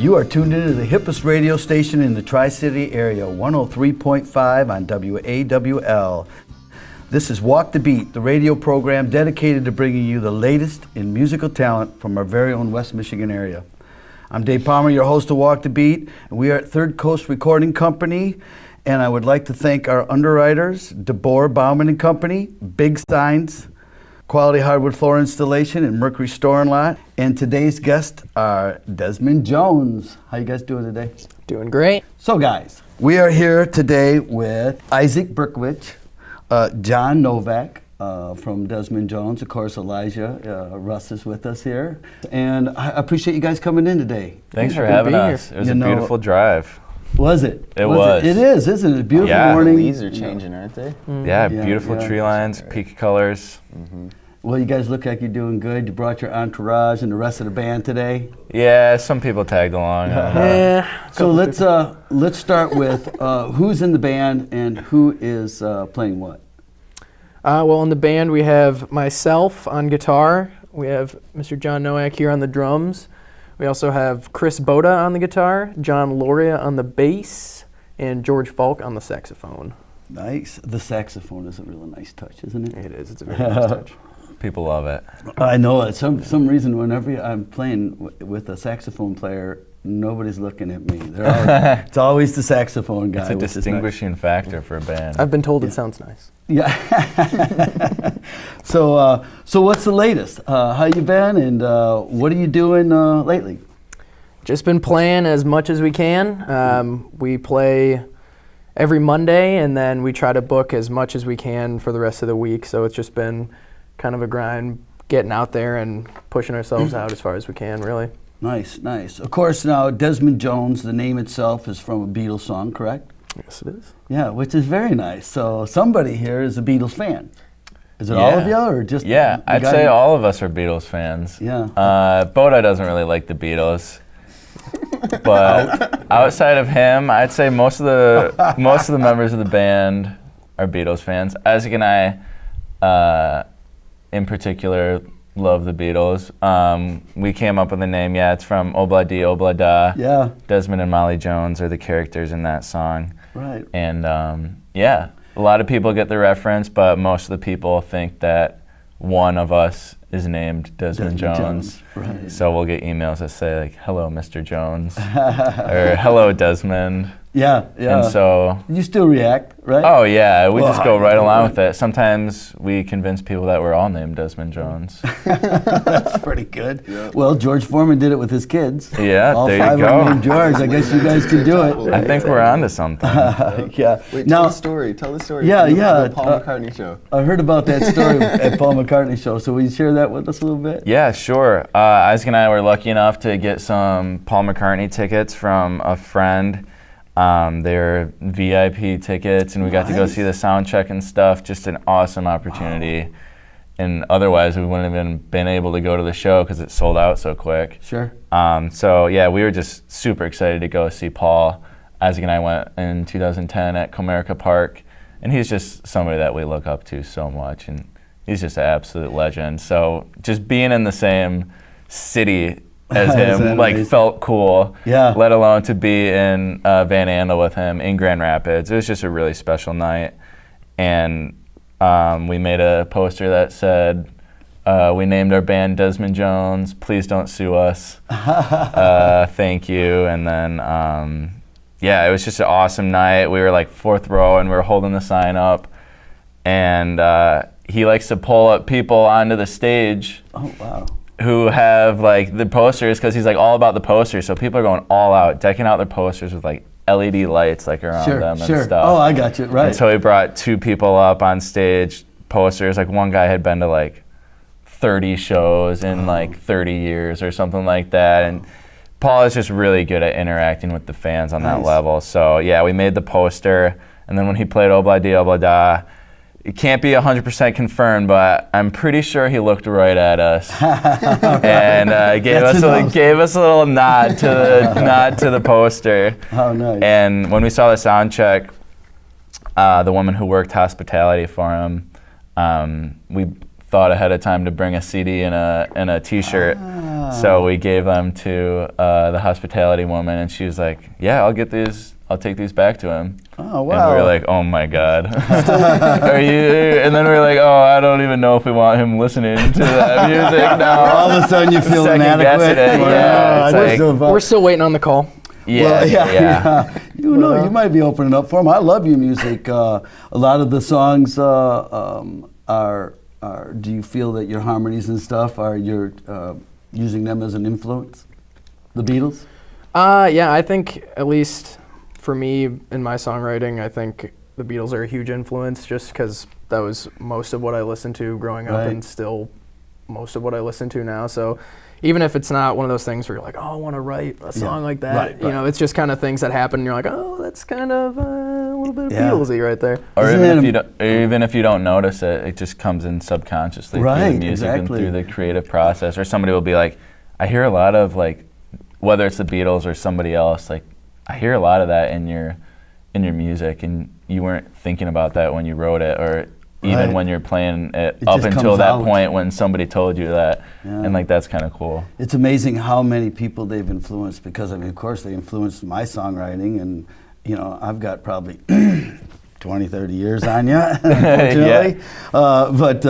You are tuned into the hippest radio station in the Tri-City area, 103.5 on WAWL. This is Walk the Beat, the radio program dedicated to bringing you the latest in musical talent from our very own West Michigan area. I'm Dave Palmer, your host of Walk the Beat, and we are at Third Coast Recording Company, and I would like to thank our underwriters, DeBoer, Bauman and Company, Big Signs, Quality Hardwood Floor Installation, and Mercury Store and Lot. And today's guests are Desmond Jones. How you guys doing today? Doing great. So guys, we are here today with Isaac Berkowitz, John Novak from Desmond Jones, of course Elijah, Russ is with us here. And I appreciate you guys coming in today. Thanks for having us. It was a beautiful drive. Was it? It was. It is, isn't it? A beautiful morning. The leaves are changing, aren't they? Mm-hmm. Yeah, beautiful tree lines, peak colors. Mm-hmm. Well, you guys look like you're doing good. You brought your entourage and the rest of the band today. Yeah, some people tagged along. So let's start with who's in the band and who is playing what? Well, in the band we have myself on guitar. We have Mr. John Nowak here on the drums. We also have Chris Boda on the guitar, John Loria on the bass, and George Falk on the saxophone. Nice. The saxophone is a real nice touch, isn't it? It is. It's a very nice touch. People love it. I know it. Some reason whenever I'm playing with a saxophone player, nobody's looking at me. It's always the saxophone guy. It's a distinguishing factor for a band. I've been told it sounds nice. Yeah. So what's the latest? How you been, and what are you doing lately? Just been playing as much as we can. We play every Monday, and then we try to book as much as we can for the rest of the week. So it's just been kind of a grind, getting out there and pushing ourselves out as far as we can, really. Nice, nice. Of course, now Desmond Jones, the name itself is from a Beatles song, correct? Yes, it is. Yeah, which is very nice. So somebody here is a Beatles fan. Is it all of you, or just? Yeah, I'd say all of us are Beatles fans. Yeah. Boda doesn't really like the Beatles, but outside of him, I'd say most of the members of the band are Beatles fans. Isaac and I, in particular, love the Beatles. We came up with the name. Yeah, it's from Obla Di Obla Da. Yeah. Desmond and Molly Jones are the characters in that song. Right. And yeah, a lot of people get the reference, but most of the people think that one of us is named Desmond Jones. Right. So we'll get emails that say like, "Hello, Mr. Jones," or "Hello, Desmond." Yeah, yeah. And so you still react, right? Oh yeah, we just go right along with it. Sometimes we convince people that we're all named Desmond Jones. That's pretty good. Yeah. Well, George Foreman did it with his kids. Yeah, all there five you go. Of them named George. I guess you guys can do it. I think we're onto something. Yeah. Wait, tell the story. Tell the story. Yeah, The Paul McCartney show. I heard about that story at Paul McCartney show. So will you share that with us a little bit? Yeah, sure. Isaac and I were lucky enough to get some Paul McCartney tickets from a friend. They're VIP tickets, and we got to go see the sound check and stuff. Just an awesome opportunity. Wow. And otherwise, we wouldn't have even been able to go to the show because it sold out so quick. Sure. So yeah, we were just super excited to go see Paul. Isaac and I went in 2010 at Comerica Park, and he's just somebody that we look up to so much, and he's just an absolute legend. So just being in the same city as him felt cool, yeah. Let alone to be in Van Andel with him in Grand Rapids. It was just a really special night, and we made a poster that said, we named our band Desmond Jones, please don't sue us, thank you. And then yeah, it was just an awesome night. We were like fourth row and we were holding the sign up, and he likes to pull up people onto the stage. Oh wow. Who have like the posters, because he's like all about the posters, so people are going all out, decking out their posters with like LED lights like around them and stuff. Oh, I got you, right. And so he brought two people up on stage, posters, like one guy had been to like 30 shows in like 30 years or something like that, and Paul is just really good at interacting with the fans on that level. So yeah, we made the poster, and then when he played Obla Di Obla Da, it can't be 100% confirmed, but I'm pretty sure he looked right at us and gave us a little nod to the poster. Oh, nice. And when we saw the sound check, the woman who worked hospitality for him, we thought ahead of time to bring a CD and a T-shirt. So we gave them to the hospitality woman, and she was like, "Yeah, I'll take these back to him." Oh, wow. And we were like, "Oh my God, are you?" And then we were like, "Oh, I don't even know if we want him listening to that music now." All of a sudden you feel Second inadequate. guessing it, yeah, it's like- We're still waiting on the call. Yeah, yeah. You know, you might be opening up for him. I love your music. A lot of the songs are. Do you feel that your harmonies and stuff you're using them as an influence? The Beatles? Yeah, I think at least for me in my songwriting, I think the Beatles are a huge influence just because that was most of what I listened to growing up and still most of what I listen to now. So even if it's not one of those things where you're like, oh, I want to write a song like that, you know, it's just kind of things that happen and you're like, oh, that's kind of a little bit of Beatlesy right there. Or even if you don't notice it, it just comes in subconsciously through the music and through the creative process. Or somebody will be like, I hear a lot of like, whether it's the Beatles or somebody else, like I hear a lot of that in your music, and you weren't thinking about that when you wrote it, or even when you're playing it up until that point when somebody told you that. And like that's kind of cool. It's amazing how many people they've influenced, because I mean, of course they influenced my songwriting, and you know, I've got probably 20, 30 years on you, unfortunately. But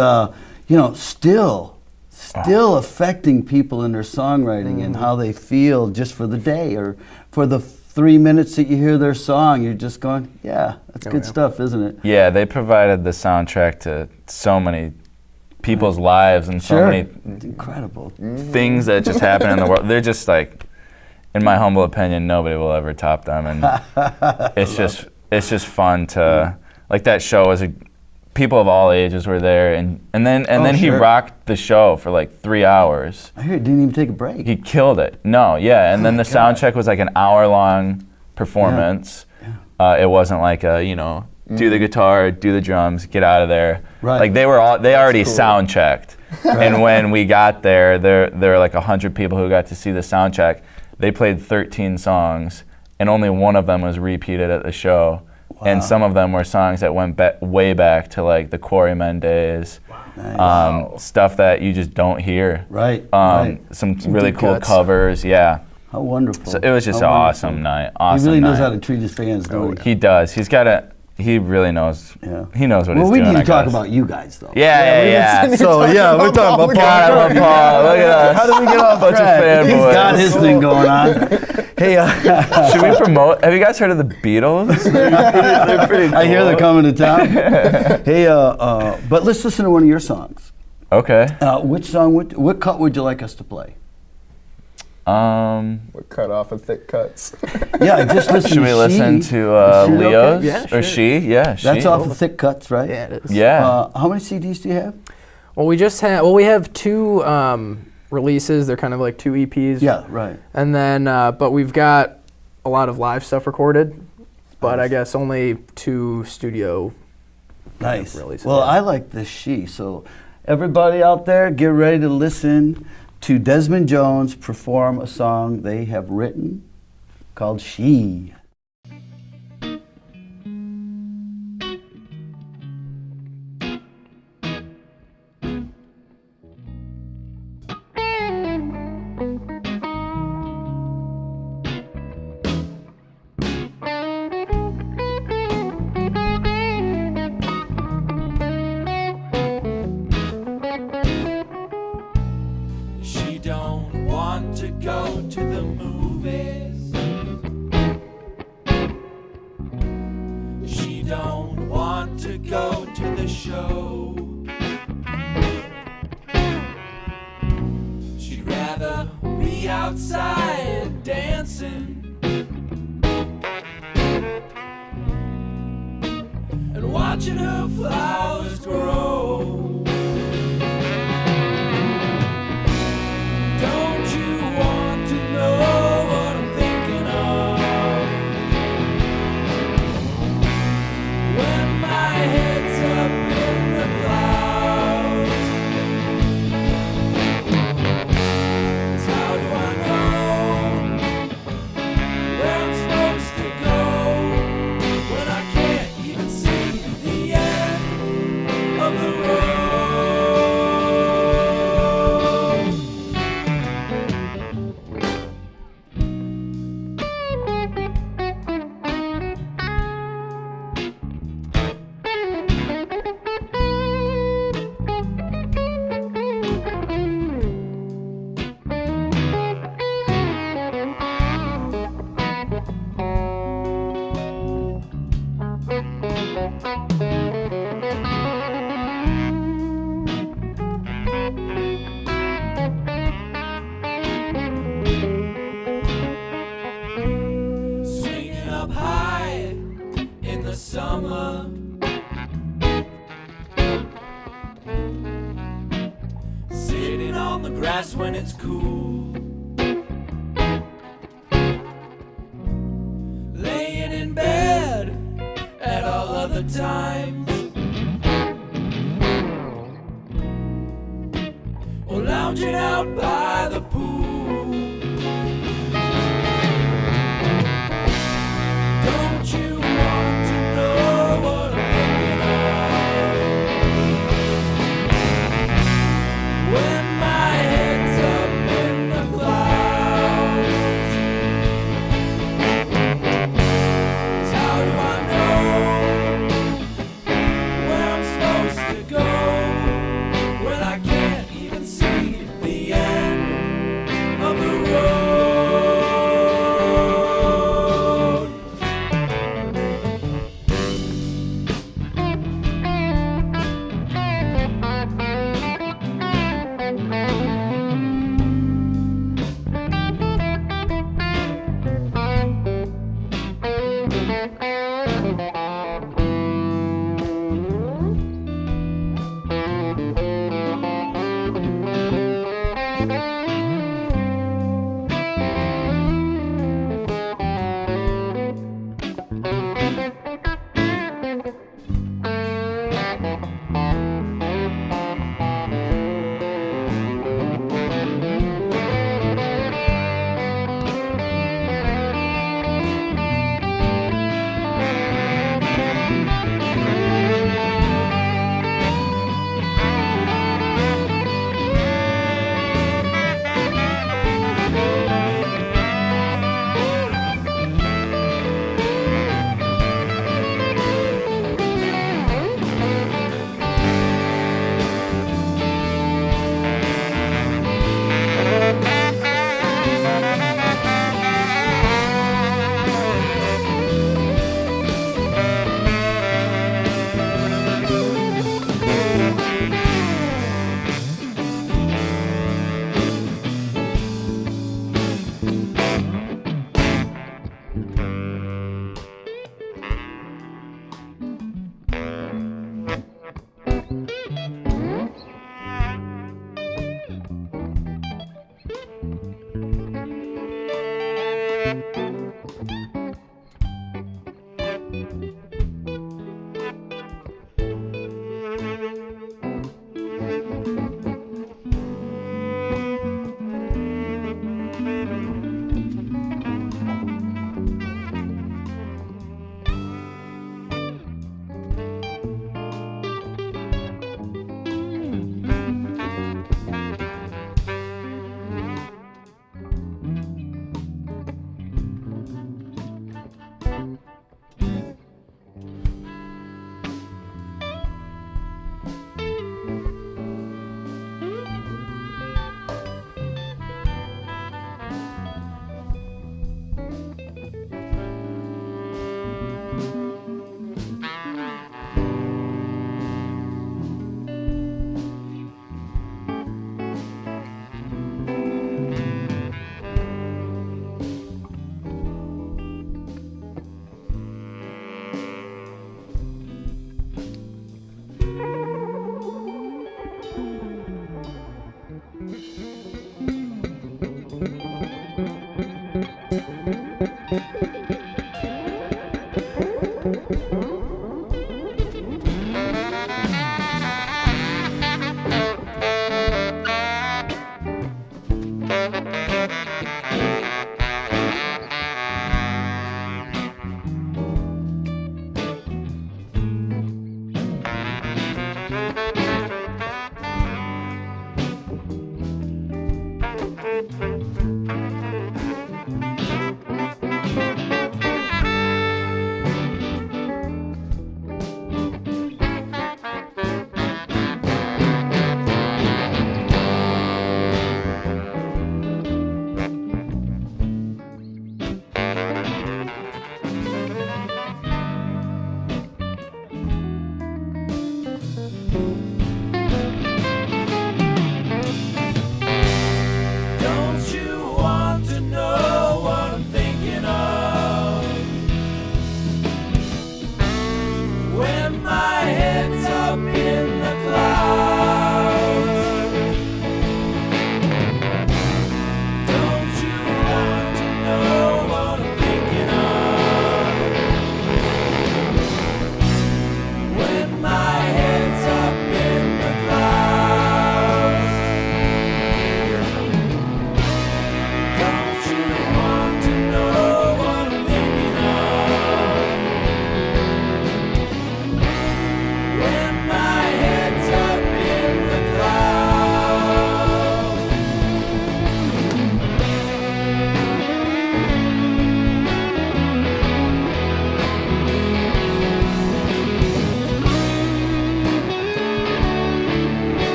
you know, still affecting people in their songwriting and how they feel just for the day or for the 3 minutes that you hear their song. You're just going, yeah, that's good stuff, isn't it? Yeah, they provided the soundtrack to so many people's lives and so many incredible things that just happen in the world. They're just like, in my humble opinion, nobody will ever top them, and it's just fun to like that show was people of all ages were there, and then he rocked the show for like 3 hours. I hear it didn't even take a break. He killed it. No, yeah, and then the sound check was like an hour-long performance. It wasn't like a, you know, do the guitar, do the drums, get out of there. Right. Like they already sound checked. And when we got there were like 100 people who got to see the sound check. They played 13 songs, and only one of them was repeated at the show. Wow. And some of them were songs that went way back to like the Quarrymen days, stuff that you just don't hear. Right. Some really cool covers. Yeah. How wonderful. So it was just an awesome night. He really knows how to treat his fans, don't he? He does. He really knows. Yeah. He knows what he's doing. Well, we need to talk about you guys, though. Yeah. So yeah, we're talking about Paul. Look at us. How did we get off bunch track? of fanboys. He's got his thing going on. Hey, should we promote? Have you guys heard of the Beatles? They're pretty cool. I hear they're coming to town. Hey, but let's listen to one of your songs. Okay. Which song? What cut would you like us to play? What cut off of thick cuts? Yeah, just listen. Should we listen to Leo's or She? Yeah, She. That's off of Thick Cuts, right? Yeah, it is. Yeah. How many CDs do you have? Well, we have two releases. They're kind of like two EPs. Yeah, right. And then, but we've got a lot of live stuff recorded, but I guess only 2 studio releases. Well, I like this She. So everybody out there, get ready to listen to Desmond Jones perform a song they have written called She. Outside dancing and watching her flowers grow. Don't you want to know what I'm thinking of when my head's up in the clouds? How do I know where I'm supposed to go when I can't even see the end of the road? Swinging up high in the summer, sitting on the grass when it's cool, laying in bed at all other times, or lounging out by the pool. Don't you want to know what I'm thinking of when my head's up in the clouds? 'Cause how do I know where I'm supposed to go when I can't even see the end of the road?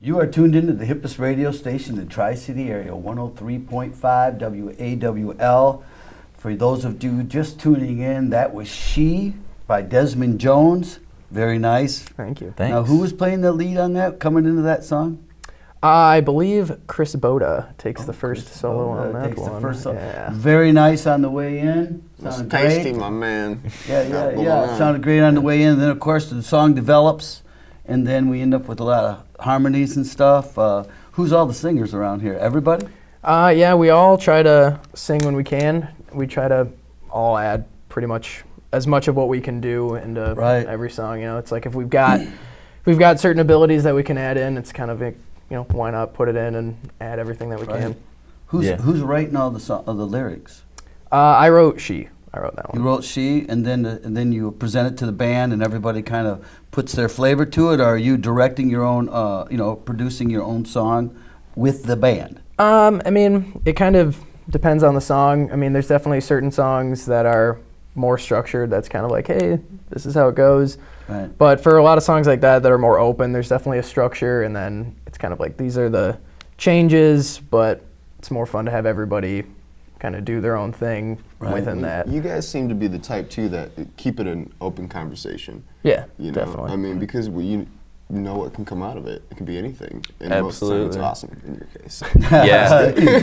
You are tuned into the hippest radio station in the Tri-City area, 103.5 WAWL. For those of you just tuning in, that was She by Desmond Jones. Very nice. Thank you. Thanks. Now, who was playing the lead on that, coming into that song? I believe Chris Boda takes the first Chris solo Boda on that takes one. the first solo. Yeah. Very nice on the way in. That's Sounded tasty, great. my man. Yeah. Sounded great on the way in. And then, of course, the song develops, and then we end up with a lot of harmonies and stuff. Who's all the singers around here? Everybody? Yeah, we all try to sing when we can. We try to all add pretty much as much of what we can do into every song. You know, it's like if we've got certain abilities that we can add in, it's kind of why not put it in and add everything that we can. Who's writing all the lyrics? I wrote She. I wrote that one. You wrote She, and then you present it to the band, and everybody kind of puts their flavor to it. Or are you directing your own, producing your own song with the band? I mean, it kind of depends on the song. I mean, there's definitely certain songs that are more structured. That's kind of like, hey, this is how it goes. Right. But for a lot of songs like that are more open, there's definitely a structure, and then it's kind of like these are the changes, but it's more fun to have everybody kind of do their own thing within that. You guys seem to be the type too that keep it an open conversation. Yeah, You know? definitely. I mean, because you know what can come out of it. It can be anything. And Absolutely. most of the time it's awesome in your case.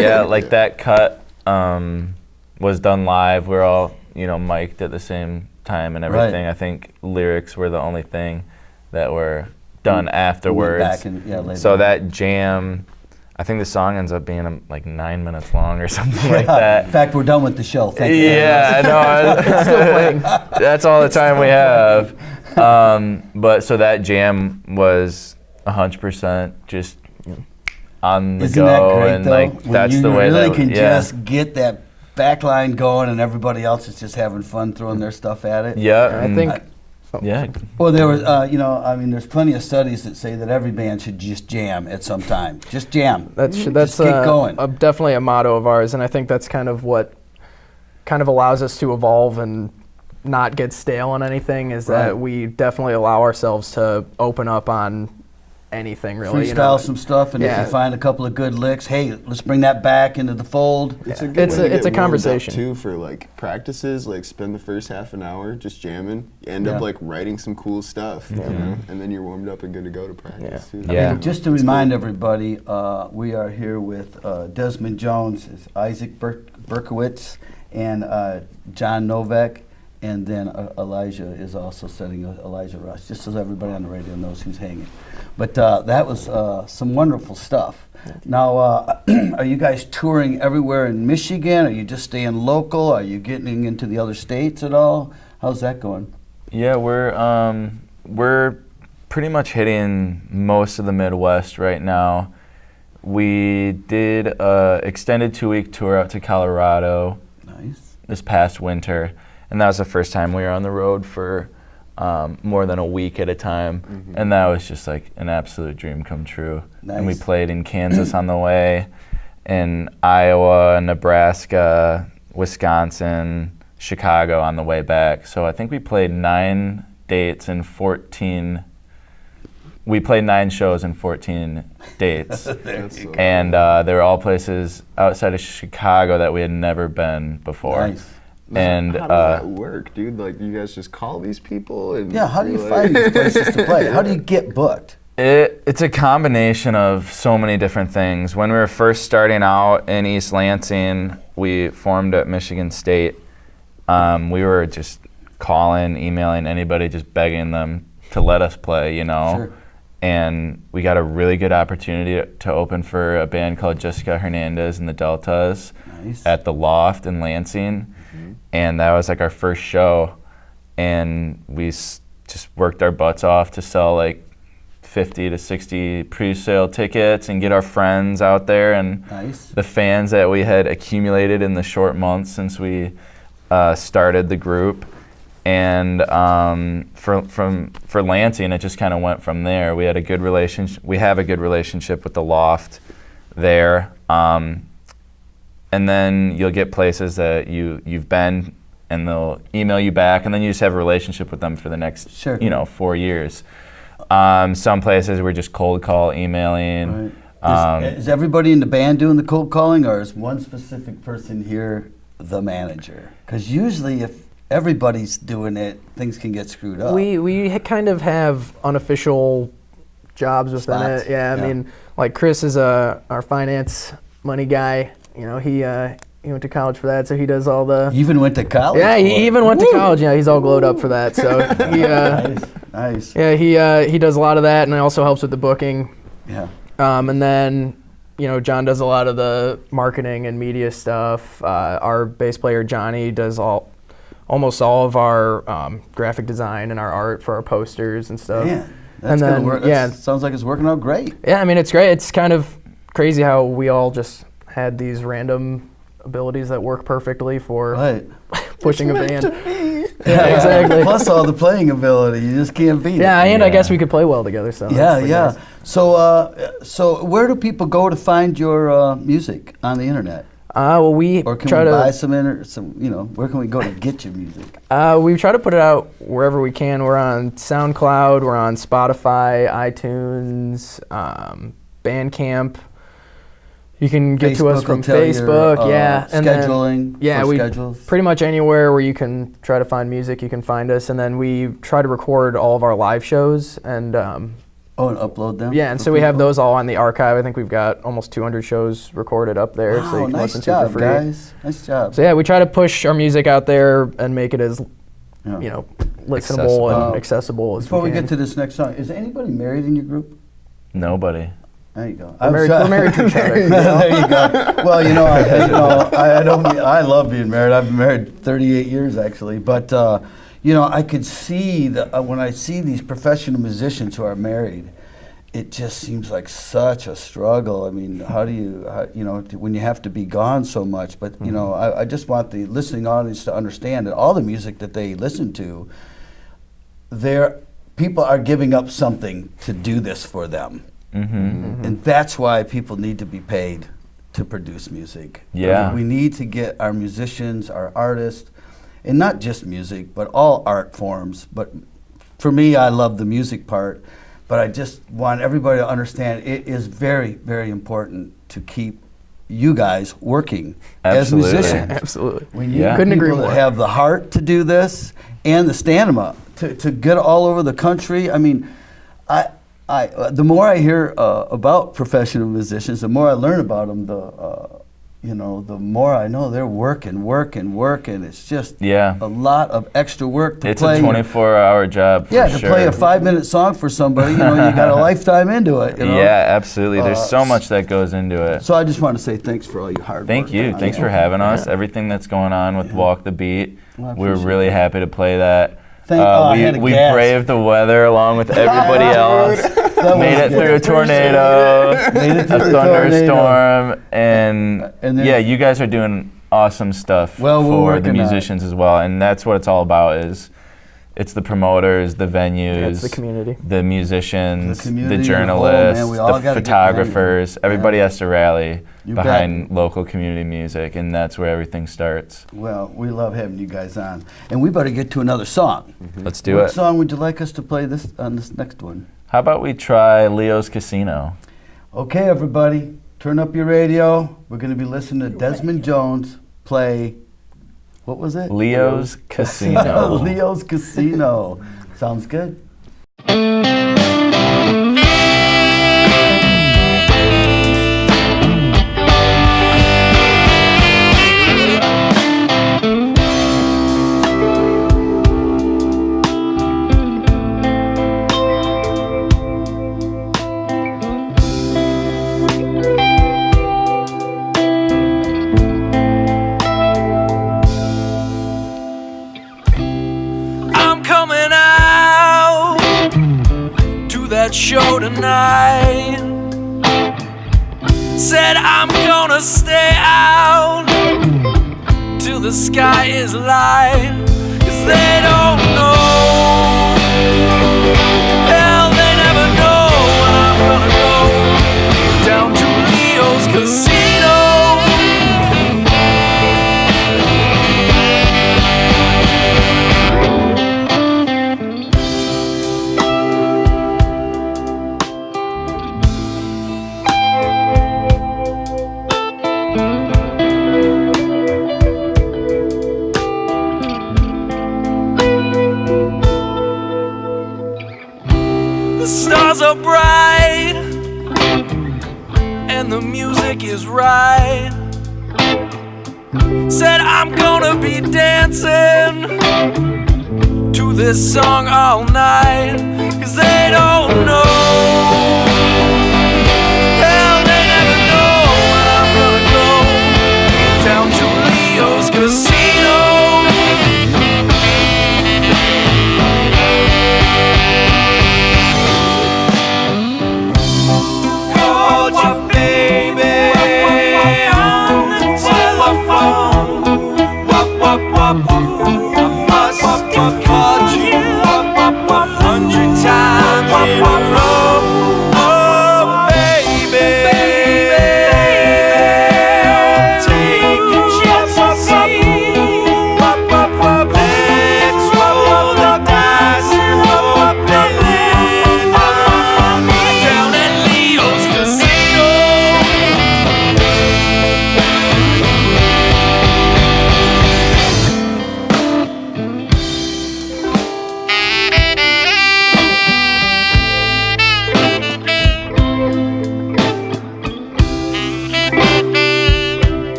Yeah, like that cut was done live. We're all, mic'd at the same time and everything. Right. I think lyrics were the only thing that were done afterwards. Back and, later. So that jam, I think the song ends up being like 9 minutes long or something like that. In fact, we're done with the show. Thank you. Yeah, no, It's still playing. that's all the time we have. But so that jam was 100% just on the Isn't go, that great, and though? like When that's you the way really that can yeah. just get that back line going, and everybody else is just having fun throwing their stuff at it. Yeah, I think. yeah. Well, there was, there's plenty of studies that say that every band should just jam at some time. Just jam. That's Just get going. Definitely a motto of ours, and I think that's kind of what kind of allows us to evolve and not get stale on anything. Is Right. that we definitely allow ourselves to open up on anything really. Freestyle some stuff, and if Yeah. you find a couple of good licks, hey, let's bring that back into the fold. It's a Yeah. good It's way a- to it's get a warmed up, conversation. too, for like practices. Like spend the first half an hour just jamming. You end up like writing some cool stuff, you know? And then you're warmed up and good to go to practice. Yeah. Too. Yeah. And just to remind everybody, we are here with Desmond Jones, Isaac Berkowitz, and John Novak, and then Elijah is also setting Elijah Rush, just so everybody on the radio knows who's hanging. But that was some wonderful stuff. Now, are you guys touring everywhere in Michigan? Are you just staying local? Are you getting into the other states at all? How's that going? Yeah, we're pretty much hitting most of the Midwest right now. We did a extended 2-week tour out to Colorado Nice. this past winter, and that was the first time we were on the road for more than a week at a time, and that was just like an absolute dream come true. And we Nice. played in Kansas on the way, in Iowa, Nebraska, Wisconsin, Chicago on the way back. So I think we played 9 dates in 14. We played 9 shows in 14 dates. That's so And they were all places outside of Chicago that we had never been before. Nice. And How does that work, dude? Like, you guys just call these people? And Yeah, how do you you're find like- these places to play? How do you get booked? it's a combination of so many different things. When we were first starting out in East Lansing, we formed at Michigan State. We were just calling, emailing anybody, just begging them to let us play, Sure. And we got a really good opportunity to open for a band called Jessica Hernandez and the Deltas Nice. at the Loft in Lansing. And that was like our first show. And we just worked our butts off to sell like 50 to 60 pre-sale tickets and get our friends out there and Nice. the fans that we had accumulated in the short months since we started the group. And for Lansing, it just kind of went from there. We had a good relationship. We have a good relationship with the Loft there. And then you'll get places that you've been, and they'll email you back, and then you just have a relationship with them for the next, Sure. 4 years. Some places we're just cold call, emailing. Right. Is everybody in the band doing the cold calling, or is one specific person here the manager? Because usually if everybody's doing it, things can get screwed up. We kind of have unofficial jobs within Spots. it. Yeah, I mean, like Chris is our finance money guy. You know, he went to college for that, so he does all the. You even went to college? Yeah, for he it. even went to college. Yeah, he's all glowed up for that. So he, Nice. yeah, he does a lot of that, and he also helps with the booking. Yeah. And then, you know, John does a lot of the marketing and media stuff. Our bass player Johnny does almost all of our graphic design and our art for our posters and stuff. Man, that's gonna work. Sounds like it's working out great. Yeah, I mean, it's great. It's kind of crazy how we all just had these random abilities that work perfectly for pushing a band. Yeah, exactly. Plus all the playing ability, you just can't beat it. Yeah, and I guess we could play well together. So Yeah. nice. So where do people go to find your music on the internet? Well, we Or can try we buy to some, where can we go to get your music? we try to put it out wherever we can. We're on SoundCloud, we're on Spotify, iTunes, Bandcamp. You can get to us Facebook will from tell your, Facebook, and scheduling, then, for we schedules. pretty much anywhere where you can try to find music, you can find us. And then we try to record all of our live shows, and and upload them? yeah, and for so we have people? those all on the archive. I think we've got almost 200 shows recorded up there, so you can nice listen job, to it for free. guys. Nice job. So yeah, we try to push our music out there and make it as Yeah. listenable Accessible. and accessible as Before we can. get to this next song, is anybody married in your group? Nobody. There you go. We're married to each other. There you go. Well, I love being married. I've been married 38 years actually, but I could see when I see these professional musicians who are married, it just seems like such a struggle. I mean, how do you, when you have to be gone so much? But I just want the listening audience to understand that all the music that they listen to, people are giving up something to do this for them. And that's why people need to be paid to produce music. Yeah. We need to get our musicians, our artists, and not just music, but all art forms. But for me, I love the music part, but I just want everybody to understand it is very, very important to keep you guys working Absolutely. as musicians. Absolutely. We need Yeah. Couldn't agree people that more. have the heart to do this and the stamina to get all over the country. I mean, the more I hear about professional musicians, the more I learn about them, the more I know they're working. It's just a lot of extra work to play. It's a 24-hour job for to sure. play a 5-minute song for somebody, you got a lifetime into it. Yeah, absolutely. There's so much that goes into it. So I just want to say thanks for all your hard work. Thank you. Thanks for having us. Everything that's going on with Walk the Beat, Well, I we're appreciate really that. happy to play that. I had a We gasp. braved the weather along with everybody else. Made it through a tornado, a thunderstorm, and then- yeah, you guys are doing awesome stuff Well, we're for the working on it. musicians as well, and that's what it's all about. It's the promoters, the venues, It's the community. the musicians, The the, community as a whole, journalists, man. We all the gotta get photographers. behind it. Everybody has to rally You behind local community music, and that's where everything starts. Well, we love having you guys on. And we better get to another song. Let's do What it. song would you like us to play on this next one? How about we try Leo's Casino? Okay, everybody, turn up your radio. We're going to be listening to Desmond Jones play, what was it? Leo's Casino. Leo's Casino. Sounds good. I'm coming out to that show tonight. Said I'm gonna stay out till the sky is light. 'Cause they don't know, hell they never know when I'm gonna go down to Leo's Casino. The stars are bright and the music is right. Said I'm gonna be dancing to this song all night, 'cause they don't know. Hell, they never know when I'm gonna go down to Leo's Casino. Called your baby on the telephone. Wop, wop, wop, wop. I must have called you 100 times in a row. Oh, baby, take a chance and see.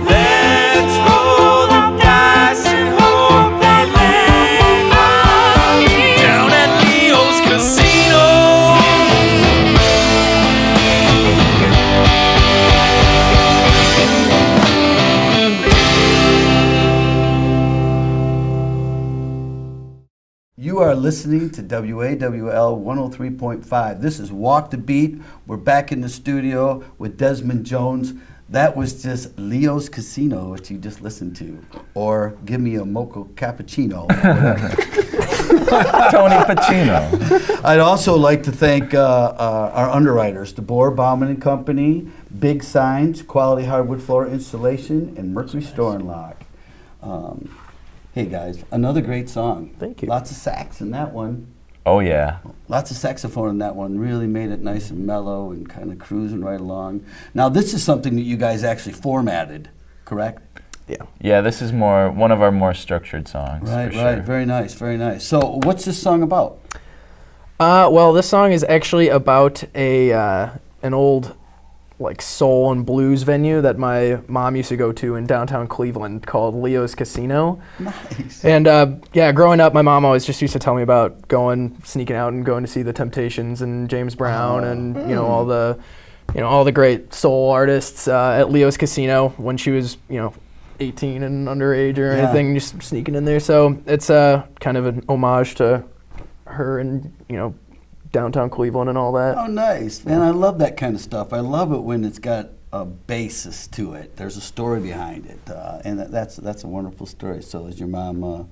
Let's roll the dice and hope they land on me. Down at Leo's Casino. You are listening to WAWL 103.5. This is Walk the Beat. We're back in the studio with Desmond Jones. That was just Leo's Casino, which you just listened to. Or Give Me a Mocha Cappuccino. Tony Pacino. I'd also like to thank our underwriters, DeBoer, Bauman and Company, Big Signs, Quality Hardwood Floor Installation, and Mercury Store and Lock. Hey guys, another great song. Thank you. Lots of sax in that one. Oh yeah. Lots of saxophone in that one. Really made it nice and mellow and kind of cruising right along. Now this is something that you guys actually formatted, correct? Yeah. Yeah, this is one of our more structured songs. Right, for right. Sure. Very nice, very nice. So what's this song about? Well, this song is actually about an old like soul and blues venue that my mom used to go to in downtown Cleveland called Leo's Casino. Nice. And growing up, my mom always just used to tell me about sneaking out and going to see the Temptations and James Brown and all the great soul artists at Leo's Casino when she was 18 and underage or anything, just sneaking in there. So it's kind of an homage to her and downtown Cleveland and all that. Oh, nice, man! I love that kind of stuff. I love it when it's got a basis to it. There's a story behind it, and that's a wonderful story. So, is your mom?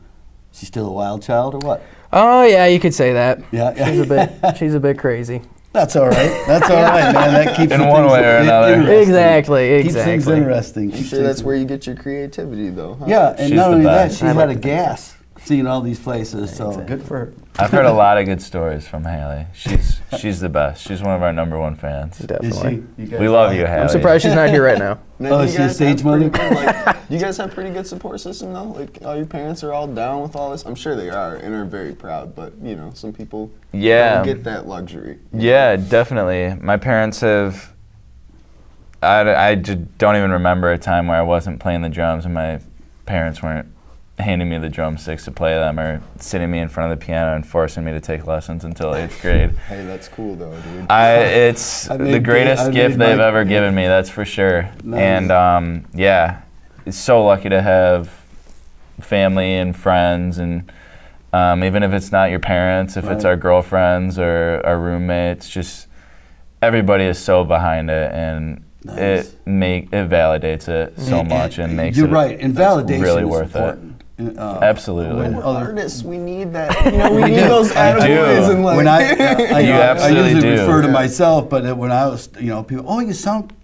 She's still a wild child, or what? Oh yeah, you could say that. Yeah, She's a bit crazy. That's all right. That's all right, man. That keeps in one way or another. Exactly. Keeps things interesting. I'm sure that's where you get your creativity, though. Huh? Yeah, and She's not the only that, best. she's had a gas seeing all these places. So good for her. I've heard a lot of good stories from Haley. She's the best. She's one of our #1 fans. Definitely. We love you, Haley. I'm surprised she's not here right now. Now, Oh, you is she guys a stage have pretty mother? good, you guys have pretty good support system, though? Like, all your parents are all down with all this? I'm sure they are and are very proud, but, some people don't get that luxury. Yeah, definitely. My parents have... I don't even remember a time where I wasn't playing the drums and my parents weren't handing me the drumsticks to play them or sitting me in front of the piano and forcing me to take lessons until 8th grade. Hey, that's cool, though, dude. It's the greatest gift they've ever given me, that's for sure. Nice. And it's so lucky to have family and friends, and even if it's not your parents, if it's our girlfriends or our roommates, just everybody is so behind it, and it validates it so much and makes you're it right, and validation really is worth important. Absolutely. We're artists, we need that. We need those attaboys and like. When I You absolutely usually do. refer to myself, but when I was, people, oh, you sound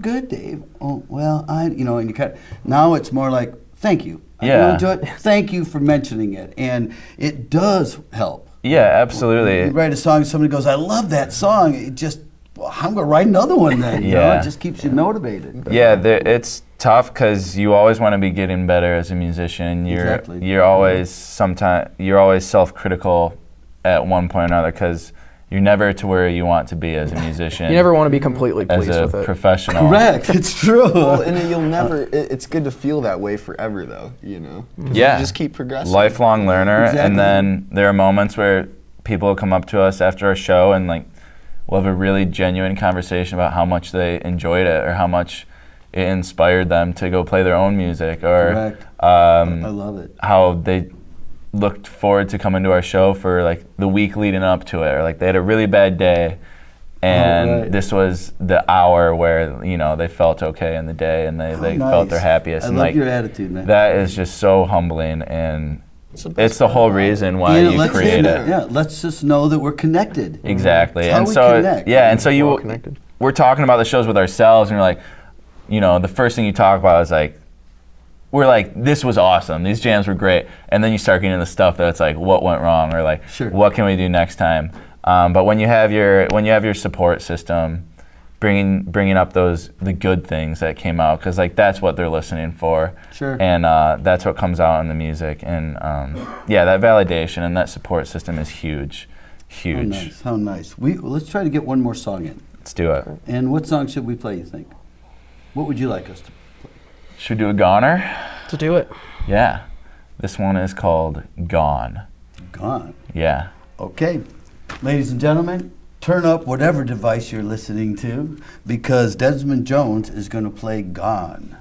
good, Dave. Oh, well, and you kind of, now it's more like, thank you. I really enjoy it. Thank you for mentioning it, and it does help. Yeah, absolutely. You write a song, somebody goes, I love that song. It just, well, I'm gonna write another one then. It just keeps you motivated. Yeah, it's tough because you always want to be getting better as a musician. You're always self-critical at one point or another because you're never to where you want to be as a musician. You never want to be completely pleased as a with it. professional. Correct, it's true. Well, and you'll never. It's good to feel that way forever, though. 'Cause Yeah. you just keep progressing. Lifelong learner, Exactly. and then there are moments where people will come up to us after our show and we'll have a really genuine conversation about how much they enjoyed it or how much it inspired them to go play their own music, or Correct. I love it. how they looked forward to coming to our show for the week leading up to it, or they had a really bad day and this was the hour where they felt okay in the day and they felt their happiest. I and love your attitude, man. that is just so humbling, and it's the whole reason why you create it. Yeah, let's just know that we're connected. Exactly. That's how And we so connect. We're all connected. we're talking about the shows with ourselves, and you're like, the first thing you talk about is we're like, this was awesome, these jams were great, and then you start getting into the stuff that's what went wrong, or Sure. what can we do next time? But when you have your support system, bringing up the good things that came out, because that's what they're listening for. Sure. And that's what comes out in the music, and that validation and that support system is huge. How nice. Let's try to get one more song in. Let's do it. And what song should we play, you think? What would you like us to? Should we do a goner? To do it. Yeah. This one is called Gone. Gone. Yeah. Okay. Ladies and gentlemen, turn up whatever device you're listening to, because Desmond Jones is going to play Gone.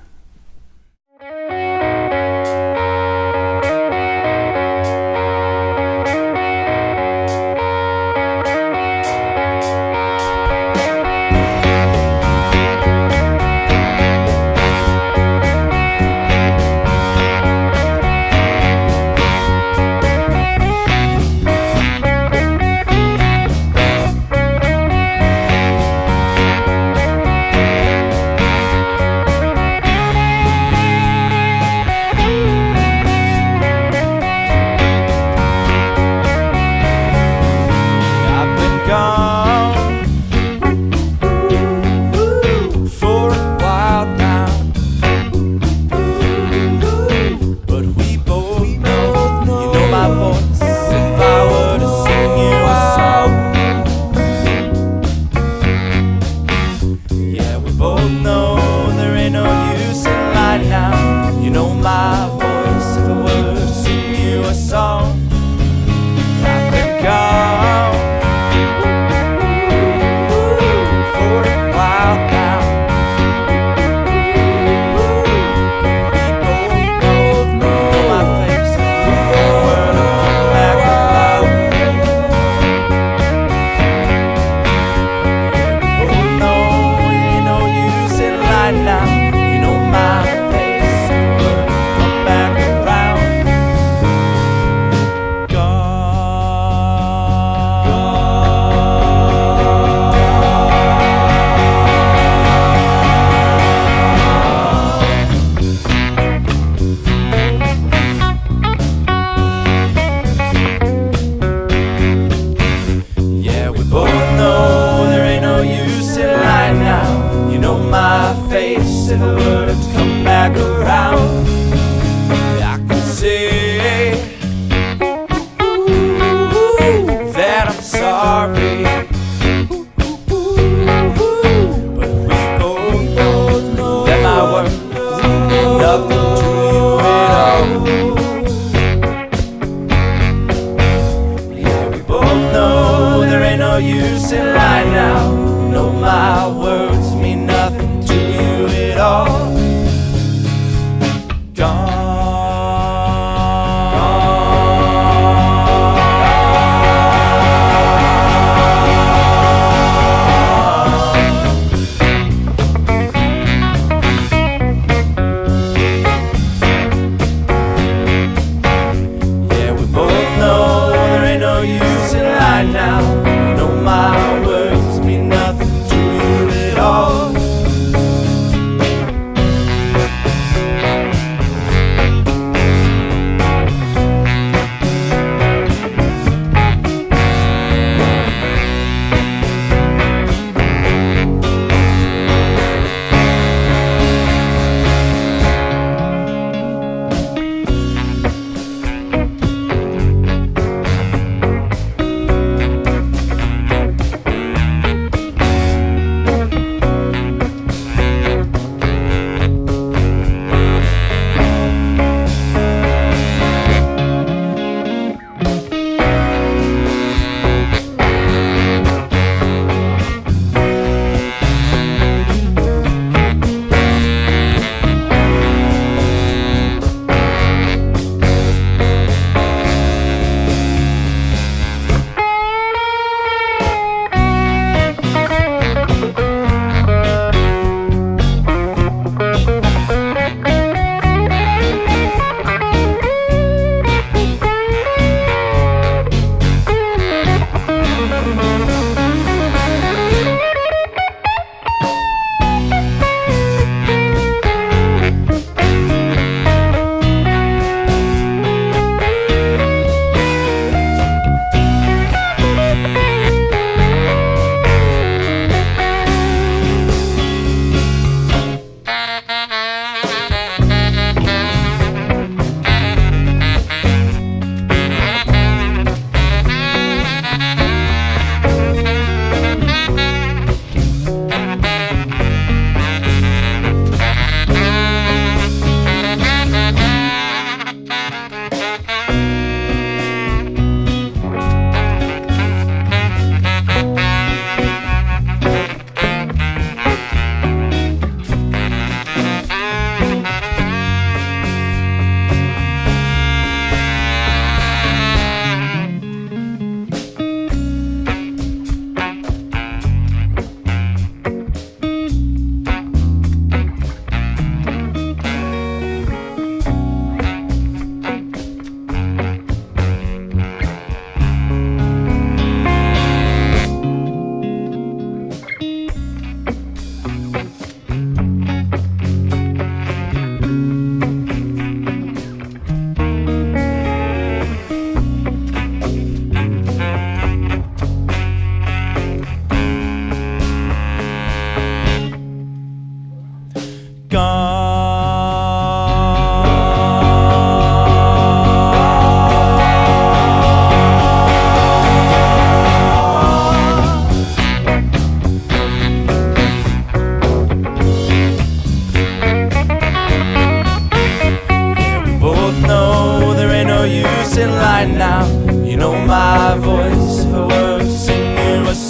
no use in lying now. You know my words mean nothing to you at all. Gone. Now, you know my words mean nothing to you at all.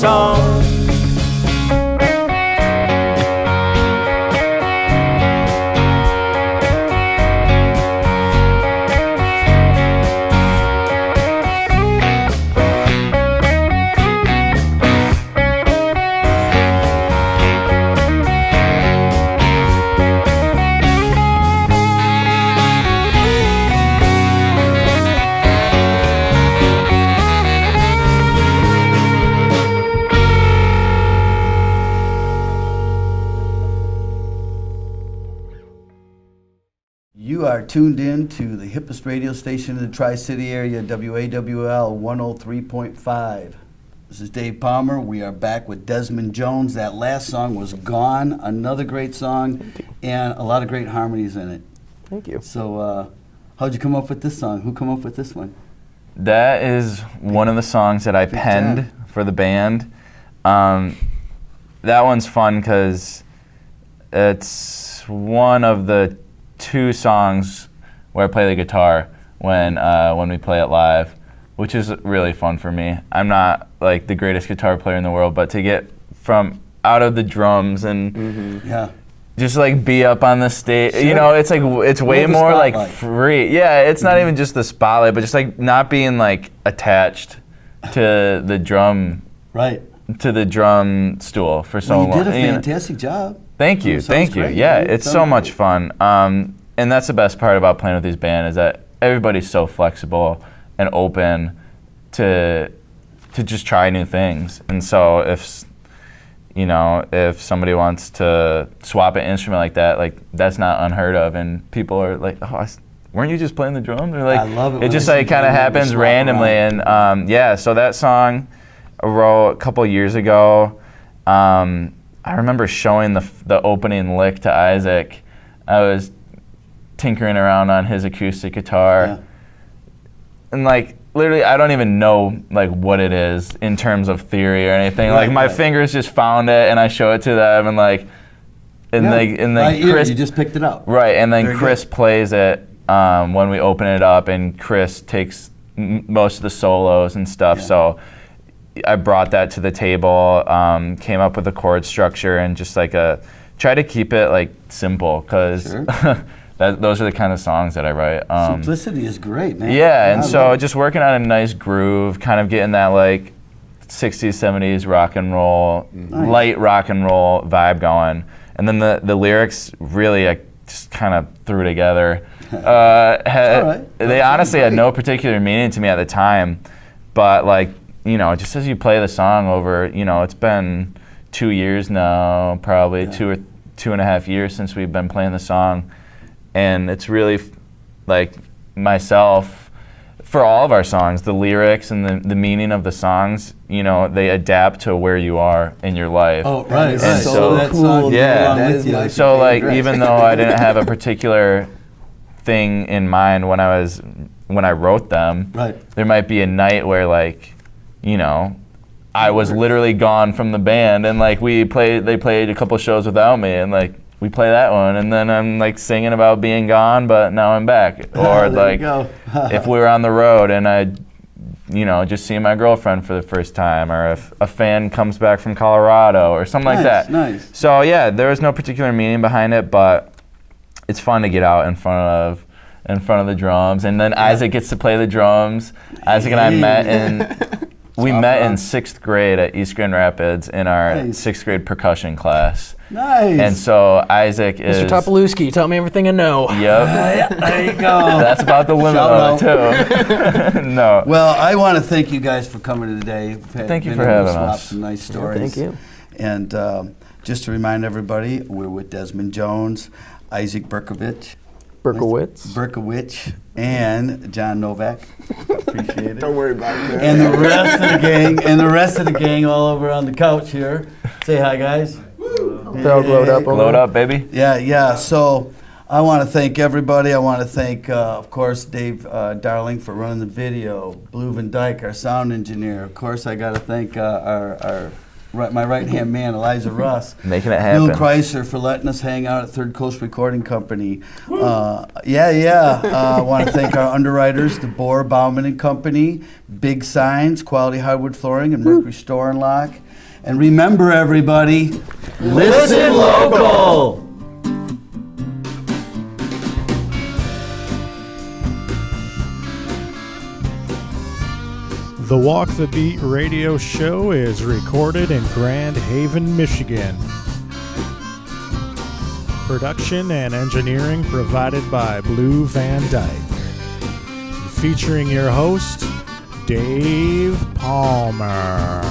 song. You are tuned in to the hippest radio station in the Tri-City area, WAWL 103.5. This is Dave Palmer. We are back with Desmond Jones. That last song was Gone, another great song, and a lot of great harmonies in it. Thank you. So how'd you come up with this song? Who come up with this one? That is one of the songs that I penned for the band. That one's fun because it's one of the two songs where I play the guitar when we play it live. which is really fun for me. I'm not like the greatest guitar player in the world, but to get from out of the drums and Yeah. just like be up on the stage, Sure. you know, it's like it's way the more like spotlight. free. Yeah, it's not even just the spotlight, but just like not being like attached to the drum Right. stool for so Well, you long. did a You know? fantastic job. Thank you, Sounds thank you. great, Yeah, man. it's Sounds so much great. fun. And that's the best part about playing with these bands is that everybody's so flexible and open to just try new things. And so if somebody wants to swap an instrument like that, like that's not unheard of. And people are like, oh, weren't you just playing the drums? Or like, I love it it when just I see like kind of people happens swap randomly. around. And so that song I wrote a couple years ago. I remember showing the opening lick to Isaac. I was tinkering around on his acoustic guitar. Yeah. And like literally I don't even know like what it is in terms of theory or anything. Right, like my right. fingers just found it and I show it to them and like and Yeah. then Right here, Chris you just picked it up. right and then Very Chris good. plays it when we open it up, and Chris takes most of the solos and stuff. Yeah. So I brought that to the table, came up with a chord structure and just like try to keep it like simple because Sure. those are the kind of songs that I write. Simplicity is great, man. Yeah, and I so love it. just working on a nice groove, kind of getting that like 60s, 70s rock and roll, light rock and roll vibe going. And then the lyrics really I just kind of threw together. all right. They That honestly sounds had no great. particular meaning to me at the time, but like, you know, just as you play the song over, you know, it's been 2 years now, probably Yeah. 2.5 years since we've been playing the song. And it's really like myself, for all of our songs, the lyrics and the meaning of the songs, you know, they adapt to where you are in your life. Oh, right, is right. so that cool. song Yeah. along That with is you. my So like, favorite. even though I didn't have a particular thing in mind when I wrote them, Right. there might be a night where like, you know, I was literally gone from the band and like they played a couple shows without me and like we play that one and then I'm like singing about being gone but now I'm back. Or There you like go. if we were on the road and I, you know, just seeing my girlfriend for the first time, or if a fan comes back from Colorado or something like that. Nice. So yeah, there was no particular meaning behind it, but it's fun to get out in front of the drums, and then Isaac gets to play the drums. Isaac and I met in 6th grade at East Grand Rapids in our Nice. 6th grade percussion class. Nice. And so Isaac is Mr. Topolewski, tell me everything I know. Yep. there you go. That's about the limit Shout of it too. No. Well, I want to thank you guys for coming today. We've had- Thank you been for able to having swap us. some nice stories. Thank you. And just to remind everybody, we're with Desmond Jones, Isaac Berkowitz, and John Novak. Appreciate it. Don't worry about it. And the rest of the gang, all over on the couch here. Say hi, guys. They're all glowed up. Load up, baby. Yeah. So I want to thank everybody. I want to thank, of course, Dave Darling for running the video. Blue Van Dyke, our sound engineer. Of course, I got to thank my right-hand man, Eliza Russ. Making it happen. Bill Chrysler for letting us hang out at Third Coast Recording Company. I want to thank our underwriters, DeBoer, Bauman and Company, Big Signs, Quality Hardwood Flooring, and Mercury Store and Lock. And remember, everybody, listen local. The Walk the Beat radio show is recorded in Grand Haven, Michigan. Production and engineering provided by Blue Van Dyke. Featuring your host, Dave Palmer.